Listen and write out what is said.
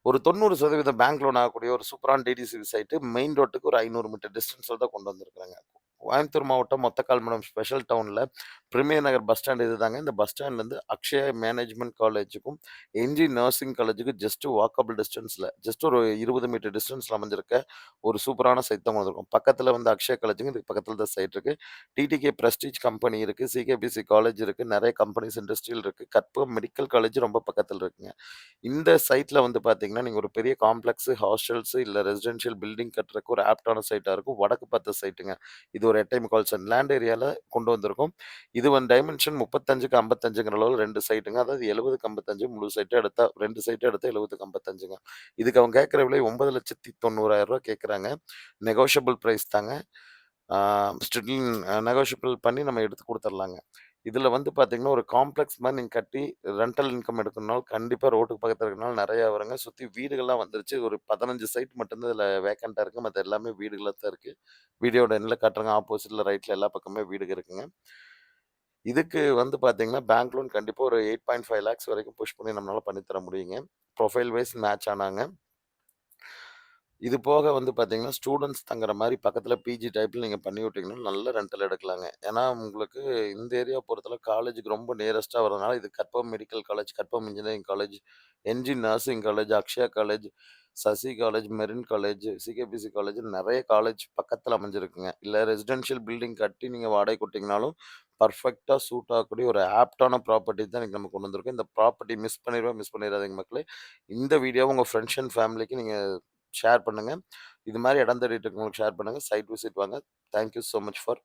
ஒரு 90% bank loan ஆகக்கூடிய ஒரு சூப்பரான டிடிசிபி சைட்டு மெயின் ரோட்டுக்கு ஒரு 500 மீட்டர் டிஸ்டன்ஸ்ல தான் கொண்டு வந்திருக்கிறாங்க. கோயம்புத்தூர் மாவட்டம் ஒத்தக்கால்மடம் ஸ்பெஷல் டவுன்ல பிரிமியர் நகர் பஸ் ஸ்டாண்ட் இதுதாங்க. இந்த பஸ் ஸ்டாண்ட்லேருந்து அக்ஷயா மேனேஜ்மென்ட் காலேஜுக்கும், என்ஜி நர்சிங் காலேஜுக்கும் ஜஸ்ட் வாக்கபிள் டிஸ்டன்ஸ்ல ஜஸ்ட் ஒரு 20 மீட்டர் டிஸ்டன்ஸ்ல அமைஞ்சிருக்க ஒரு சூப்பரான சைட் தான் வந்திருக்கும். பக்கத்துல வந்து அக்ஷயா காலேஜுங்க இதுக்கு பக்கத்துல தான் சைட் இருக்கு. டிடிகே பிரஸ்டீஜ் கம்பெனி இருக்கு. சிகேபிசி காலேஜ் இருக்கு. நெறைய கம்பெனிஸ் இண்டஸ்ட்ரியல் இருக்கு. கற்பகம் மெடிக்கல் காலேஜ் ரொம்ப பக்கத்துல இருக்குங்க. இந்த சைட்ல வந்து பார்த்தீங்கன்னா, நீங்க ஒரு பெரிய காம்ப்ளக்ஸ், ஹாஸ்டல்ஸ் இல்ல ரெசிடென்ஷியல் பில்டிங் கட்டுறக்கு ஒரு ஆப்ட்டான சைட்டா இருக்கும். வடக்கு பார்த்த சைட்டுங்க. இது ஒரு 8.25 சென்ட் லேண்ட் ஏரியால கொண்டு வந்திருக்கோம். இது வந்து டைமென்ஷன் 35க்கு 55ங்கிற அளவுல 2 சைட்டுங்க. அதாவது 70க்கு 55 முழு சைட்டா எடுத்தா 2 சைட்டா எடுத்தா 70க்கு 55ங்க. இதுக்கு அவங்க கேட்கிற விலை ரூ. 9,90,000 கேட்குறாங்க. நெகோஷியபிள் பிரைஸ் தாங்க. ஆ ஸ்டில் நெகோஷியபிள் பண்ணி நம்ம எடுத்து குடுத்துரலாங்க. இதுல வந்து பார்த்தீங்கன்னா, ஒரு காம்ப்ளெக்ஸ் மாரி நீங்க கட்டி ரென்டல் இன்கம் எடுக்கணும்னாலும் கண்டிப்பா ரோட்டுக்கு பக்கத்துல இருக்கனால நெறையா வருங்க. சுத்தி வீடுகள்லாம் வந்துருச்சு. ஒரு 15 சைட் மட்டும் தான் இதுல வேக்கன்ட்டா இருக்கு. மத்த எல்லாமே வீடுகளா தான் இருக்கு. வீடியோட எண்ட்ல காட்டுறேங்க. ஆப்போசிட்ல, ரைட்ல எல்லா பக்கமே வீடுங்க இருக்குங்க. இதுக்கு வந்து பார்த்தீங்கன்னா, பேங்க் லோன் கண்டிப்பா ஒரு 8.5 லேக்ஸ் வரைக்கும் புஷ் பண்ணி நம்மளால பண்ணி தர முடியுங்க. ப்ரொஃபைல் வைஸ் மேட்ச் ஆனாங்க. இது போக வந்து பார்த்தீங்கன்னா, ஸ்டூடண்ட்ஸ் தங்குற மாரி பக்கத்தில பிஜி டைப்ல நீங்க பண்ணி விட்டீங்கன்னா, நல்ல ரென்டல் எடுக்கலாங்க. ஏன்னா, உங்களுக்கு இந்த ஏரியா பொறுத்தளவு காலேஜுக்கு ரொம்ப நியரஸ்ட்டா வரதுனால, இது Karpagam medical college, Karpagam engineering college, NG nursing college, Akshaya college, Sasi college, Merin college, CKPC college நெறைய காலேஜ் பக்கத்தில அமைஞ்சிருக்குங்க. இல்ல ரெசிடென்ஷியல் பில்டிங் கட்டி நீங்க வாடகைக்கு விட்டீங்கனாலும், பெர்ஃபெக்ட்டா சூட் ஆகக்கூடிய ஒரு ஆப்ட்டான ப்ராப்பர்ட்டி தான் இன்னைக்கு நம்ம கொண்டு வந்திருக்கோம். இந்த ப்ராப்பர்ட்டி மிஸ் பண்ணிறாதீங்க மக்களே. இந்த வீடியோவ உங்க ஃப்ரெண்ட்ஸ் அண்ட் ஃபேமிலிக்கு நீங்க ஷேர் பண்ணுங்க. இது மாரி இடம் தேடிட்டு இருக்கவங்களுக்கு ஷேர் பண்ணுங்க. சைட் விசிட் வாங்க. Thank you so much for